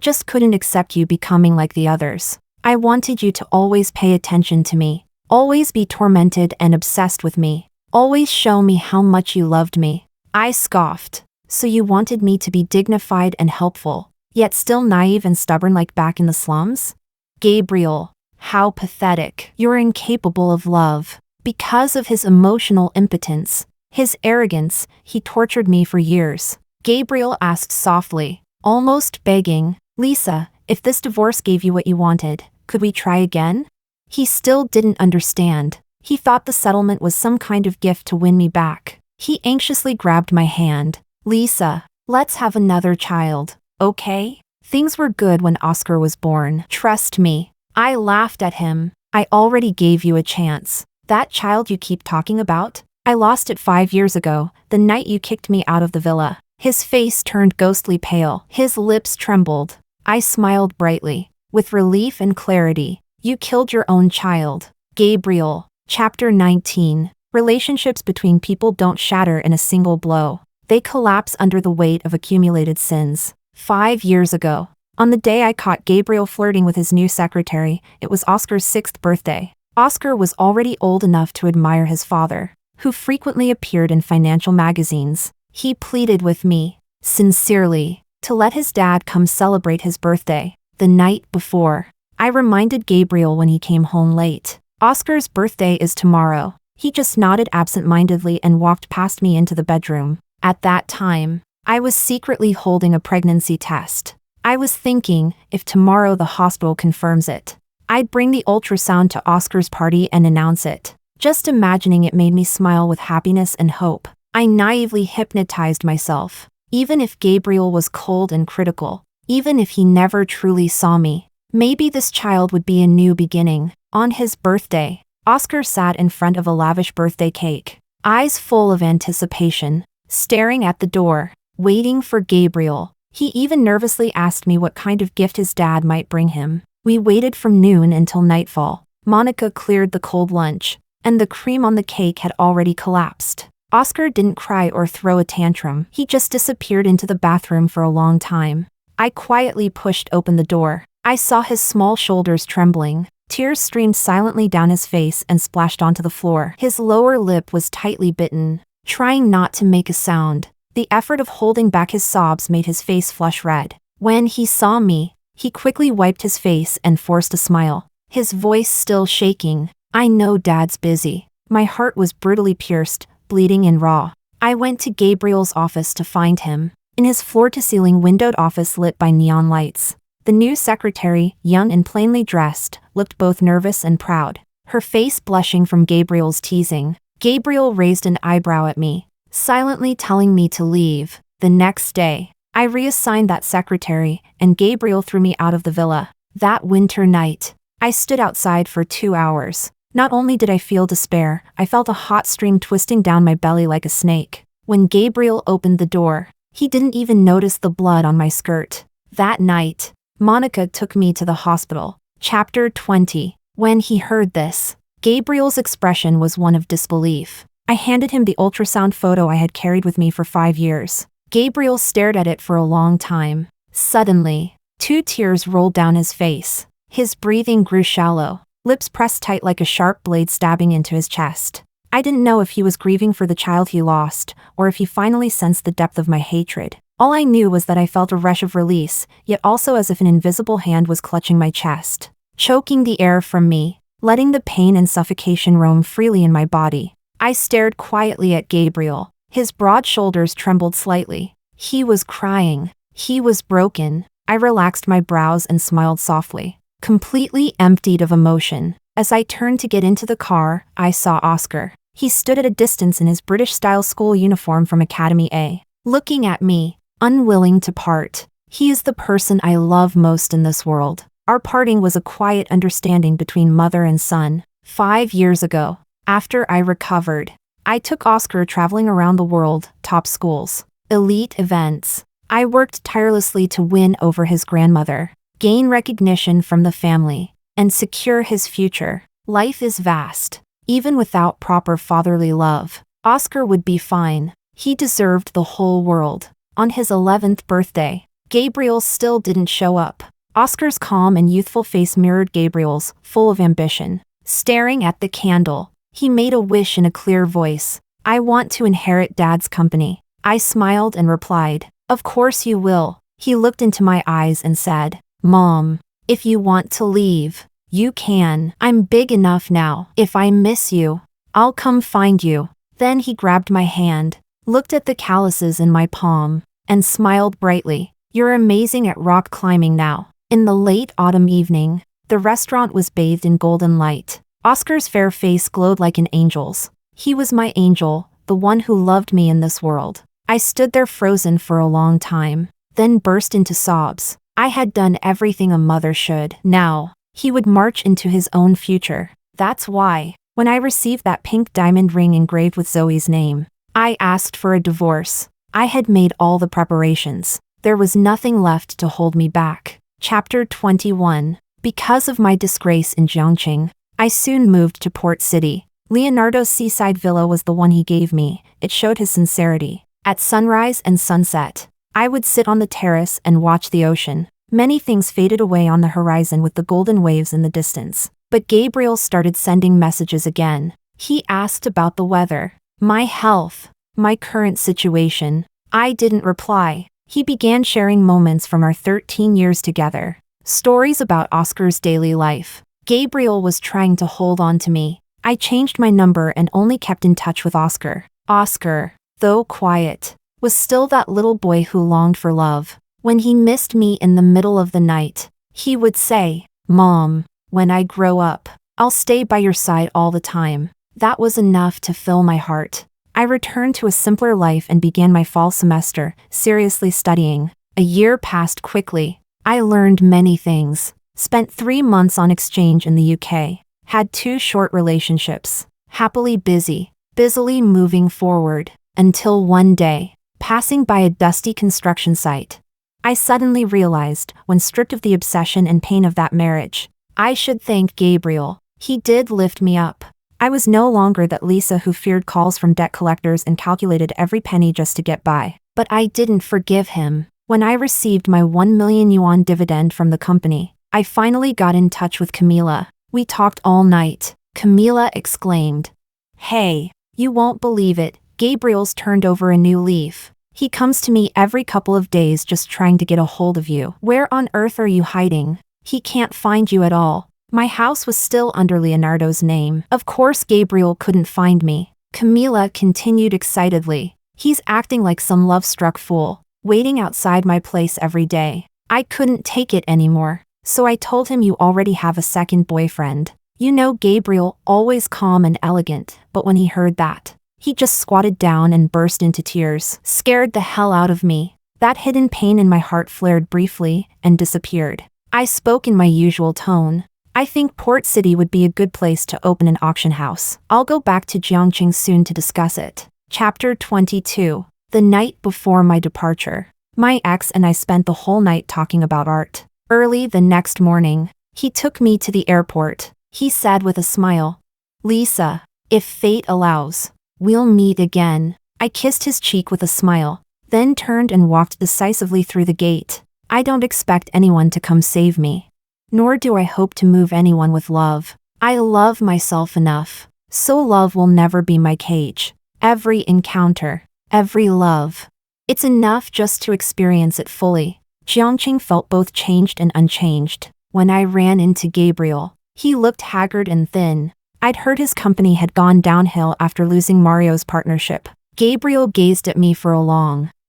just couldn't accept you becoming like the others. I wanted you to always pay attention to me, always be tormented and obsessed with me, always show me how much you loved me. I scoffed. So you wanted me to be dignified and helpful, yet still naive and stubborn like back in the slums? Gabriel. How pathetic. You're incapable of love. Because of his emotional impotence, his arrogance, he tortured me for years. Gabriel asked softly, almost begging, Lisa, if this divorce gave you what you wanted, could we try again? He still didn't understand. He thought the settlement was some kind of gift to win me back. He anxiously grabbed my hand. Lisa, let's have another child, okay? Things were good when Oscar was born. Trust me. I laughed at him. I already gave you a chance. That child you keep talking about? I lost it 5 years ago, the night you kicked me out of the villa. His face turned ghostly pale. His lips trembled. I smiled brightly, with relief and clarity. You killed your own child. Gabriel. Chapter 19. Relationships between people don't shatter in a single blow. They collapse under the weight of accumulated sins. 5 years ago, on the day I caught Gabriel flirting with his new secretary, it was Oscar's 6th birthday. Oscar was already old enough to admire his father, who frequently appeared in financial magazines. He pleaded with me, sincerely, to let his dad come celebrate his birthday. The night before, I reminded Gabriel when he came home late. Oscar's birthday is tomorrow. He just nodded absent-mindedly and walked past me into the bedroom. At that time, I was secretly holding a pregnancy test. I was thinking, if tomorrow the hospital confirms it, I'd bring the ultrasound to Oscar's party and announce it. Just imagining it made me smile with happiness and hope. I naively hypnotized myself. Even if Gabriel was cold and critical, even if he never truly saw me, maybe this child would be a new beginning. On his birthday, Oscar sat in front of a lavish birthday cake, eyes full of anticipation, staring at the door, waiting for Gabriel. He even nervously asked me what kind of gift his dad might bring him. We waited from noon until nightfall. Monica cleared the cold lunch, and the cream on the cake had already collapsed. Oscar didn't cry or throw a tantrum. He just disappeared into the bathroom for a long time. I quietly pushed open the door. I saw his small shoulders trembling. Tears streamed silently down his face and splashed onto the floor. His lower lip was tightly bitten, trying not to make a sound. The effort of holding back his sobs made his face flush red. When he saw me, he quickly wiped his face and forced a smile, his voice still shaking. I know Dad's busy. My heart was brutally pierced, bleeding and raw. I went to Gabriel's office to find him, in his floor-to-ceiling windowed office lit by neon lights. The new secretary, young and plainly dressed, looked both nervous and proud, her face blushing from Gabriel's teasing. Gabriel raised an eyebrow at me, silently telling me to leave. The next day, I reassigned that secretary, and Gabriel threw me out of the villa. That winter night, I stood outside for 2 hours. Not only did I feel despair, I felt a hot stream twisting down my belly like a snake. When Gabriel opened the door, he didn't even notice the blood on my skirt. That night, Monica took me to the hospital. Chapter 20. When he heard this, Gabriel's expression was one of disbelief. I handed him the ultrasound photo I had carried with me for 5 years. Gabriel stared at it for a long time. Suddenly, 2 tears rolled down his face. His breathing grew shallow, lips pressed tight like a sharp blade stabbing into his chest. I didn't know if he was grieving for the child he lost, or if he finally sensed the depth of my hatred. All I knew was that I felt a rush of release, yet also as if an invisible hand was clutching my chest, choking the air from me, letting the pain and suffocation roam freely in my body. I stared quietly at Gabriel. His broad shoulders trembled slightly. He was crying. He was broken. I relaxed my brows and smiled softly, completely emptied of emotion. As I turned to get into the car, I saw Oscar. He stood at a distance in his British-style school uniform from Academy A, looking at me, unwilling to part. He is the person I love most in this world. Our parting was a quiet understanding between mother and son. 5 years ago, after I recovered, I took Oscar traveling around the world, top schools, elite events. I worked tirelessly to win over his grandmother, gain recognition from the family, and secure his future. Life is vast. Even without proper fatherly love, Oscar would be fine. He deserved the whole world. On his 11th birthday, Gabriel still didn't show up. Oscar's calm and youthful face mirrored Gabriel's, full of ambition. Staring at the candle, he made a wish in a clear voice. I want to inherit Dad's company. I smiled and replied, of course you will. He looked into my eyes and said, Mom, if you want to leave, you can. I'm big enough now. If I miss you, I'll come find you. Then he grabbed my hand, looked at the calluses in my palm, and smiled brightly. You're amazing at rock climbing now. In the late autumn evening, the restaurant was bathed in golden light. Oscar's fair face glowed like an angel's. He was my angel, the one who loved me in this world. I stood there frozen for a long time, then burst into sobs. I had done everything a mother should. Now, he would march into his own future. That's why, when I received that pink diamond ring engraved with Zoe's name, I asked for a divorce. I had made all the preparations. There was nothing left to hold me back. Chapter 21. Because of my disgrace in Jiangqing, I soon moved to Port City. Leonardo's seaside villa was the one he gave me. It showed his sincerity. At sunrise and sunset, I would sit on the terrace and watch the ocean. Many things faded away on the horizon with the golden waves in the distance. But Gabriel started sending messages again. He asked about the weather, my health, my current situation. I didn't reply. He began sharing moments from our 13 years together. Stories about Oscar's daily life. Gabriel was trying to hold on to me. I changed my number and only kept in touch with Oscar. Oscar, though quiet, was still that little boy who longed for love. When he missed me in the middle of the night, he would say, "Mom, when I grow up, I'll stay by your side all the time." That was enough to fill my heart. I returned to a simpler life and began my fall semester, seriously studying. A year passed quickly. I learned many things. Spent 3 months on exchange in the UK. Had 2 short relationships. Happily busily moving forward. Until one day, passing by a dusty construction site, I suddenly realized, when stripped of the obsession and pain of that marriage, I should thank Gabriel. He did lift me up. I was no longer that Lisa who feared calls from debt collectors and calculated every penny just to get by. But I didn't forgive him. When I received my 1 million yuan dividend from the company, I finally got in touch with Camila. We talked all night. Camila exclaimed, "Hey, you won't believe it, Gabriel's turned over a new leaf. He comes to me every couple of days just trying to get a hold of you. Where on earth are you hiding? He can't find you at all." My house was still under Leonardo's name. Of course Gabriel couldn't find me. Camila continued excitedly. He's acting like some love-struck fool, waiting outside my place every day. I couldn't take it anymore, so I told him you already have a second boyfriend. You know, Gabriel, always calm and elegant, but when he heard that, he just squatted down and burst into tears. Scared the hell out of me. That hidden pain in my heart flared briefly and disappeared. I spoke in my usual tone. I think Port City would be a good place to open an auction house. I'll go back to Jiangqing soon to discuss it. Chapter 22. The night before my departure. My ex and I spent the whole night talking about art. Early the next morning, he took me to the airport. He said with a smile, "Lisa, if fate allows, we'll meet again." I kissed his cheek with a smile, then turned and walked decisively through the gate. I don't expect anyone to come save me. Nor do I hope to move anyone with love. I love myself enough, so love will never be my cage. Every encounter, every love, it's enough just to experience it fully. Jiangqing felt both changed and unchanged. When I ran into Gabriel, he looked haggard and thin. I'd heard his company had gone downhill after losing Mario's partnership. Gabriel gazed at me for a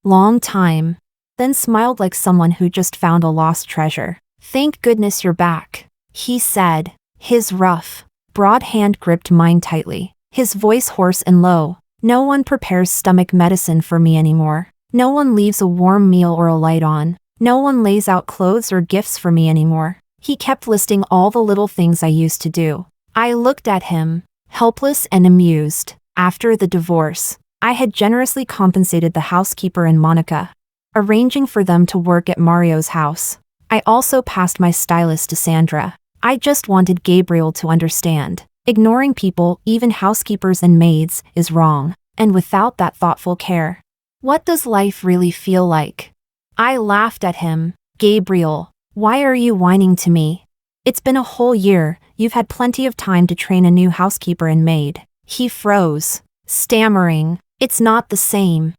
long time, then smiled like someone who just found a lost treasure. "Thank goodness you're back," he said. His rough, broad hand gripped mine tightly, his voice hoarse and low. "No one prepares stomach medicine for me anymore. No one leaves a warm meal or a light on. No one lays out clothes or gifts for me anymore." He kept listing all the little things I used to do. I looked at him, helpless and amused. After the divorce, I had generously compensated the housekeeper and Monica, arranging for them to work at Mario's house. I also passed my stylist to Sandra. I just wanted Gabriel to understand. Ignoring people, even housekeepers and maids, is wrong. And without that thoughtful care, what does life really feel like? I laughed at him. "Gabriel, why are you whining to me? It's been a whole year, you've had plenty of time to train a new housekeeper and maid." He froze, stammering, "It's not the same.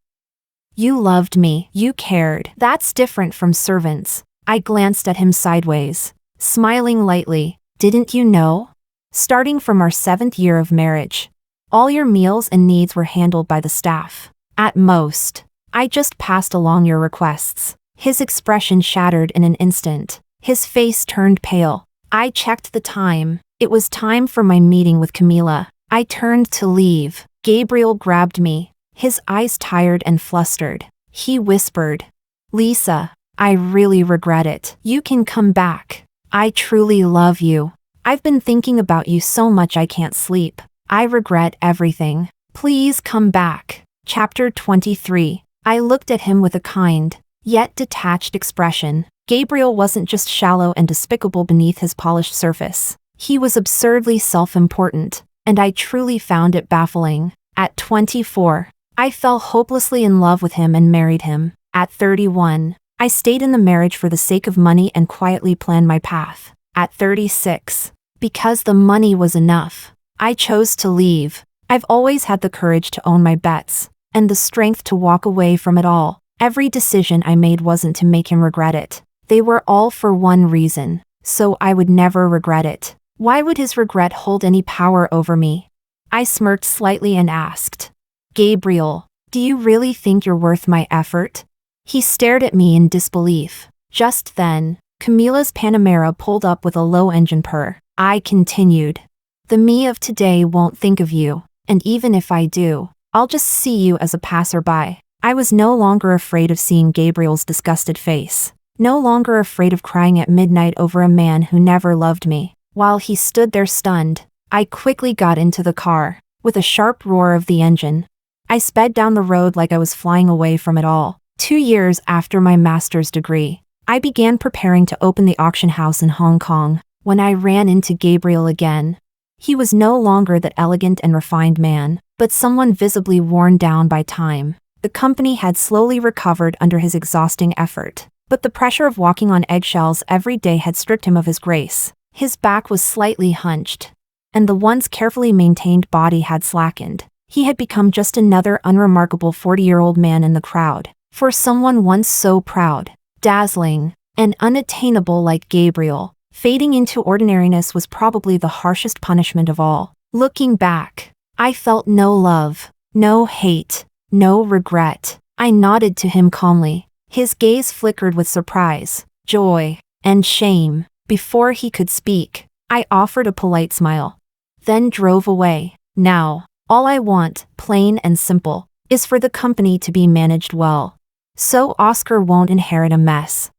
You loved me, you cared. That's different from servants." I glanced at him sideways, smiling lightly. "Didn't you know? Starting from our 7th year of marriage, all your meals and needs were handled by the staff. At most, I just passed along your requests." His expression shattered in an instant. His face turned pale. I checked the time. It was time for my meeting with Camila. I turned to leave. Gabriel grabbed me, his eyes tired and flustered. He whispered, "Lisa, I really regret it. You can come back. I truly love you. I've been thinking about you so much I can't sleep. I regret everything. Please come back." Chapter 23. I looked at him with a kind, yet detached expression. Gabriel wasn't just shallow and despicable beneath his polished surface. He was absurdly self-important, and I truly found it baffling. At 24, I fell hopelessly in love with him and married him. At 31, I stayed in the marriage for the sake of money and quietly planned my path. At 36, because the money was enough, I chose to leave. I've always had the courage to own my bets, and the strength to walk away from it all. Every decision I made wasn't to make him regret it. They were all for one reason, so I would never regret it. Why would his regret hold any power over me? I smirked slightly and asked, Gabriel, do you really think you're worth my effort? He stared at me in disbelief. Just then, Camila's Panamera pulled up with a low engine purr. I continued, the me of today won't think of you, and even if I do, I'll just see you as a passerby. I was no longer afraid of seeing Gabriel's disgusted face. No longer afraid of crying at midnight over a man who never loved me. While he stood there stunned, I quickly got into the car. With a sharp roar of the engine, I sped down the road like I was flying away from it all. 2 years after my master's degree, I began preparing to open the auction house in Hong Kong when I ran into Gabriel again. He was no longer that elegant and refined man, but someone visibly worn down by time. The company had slowly recovered under his exhausting effort, but the pressure of walking on eggshells every day had stripped him of his grace. His back was slightly hunched, and the once carefully maintained body had slackened. He had become just another unremarkable 40-year-old man in the crowd. For someone once so proud, dazzling, and unattainable like Gabriel, fading into ordinariness was probably the harshest punishment of all. Looking back, I felt no love, no hate, no regret. I nodded to him calmly. His gaze flickered with surprise, joy, and shame. Before he could speak, I offered a polite smile, then drove away. Now, all I want, plain and simple, is for the company to be managed well, so Oscar won't inherit a mess.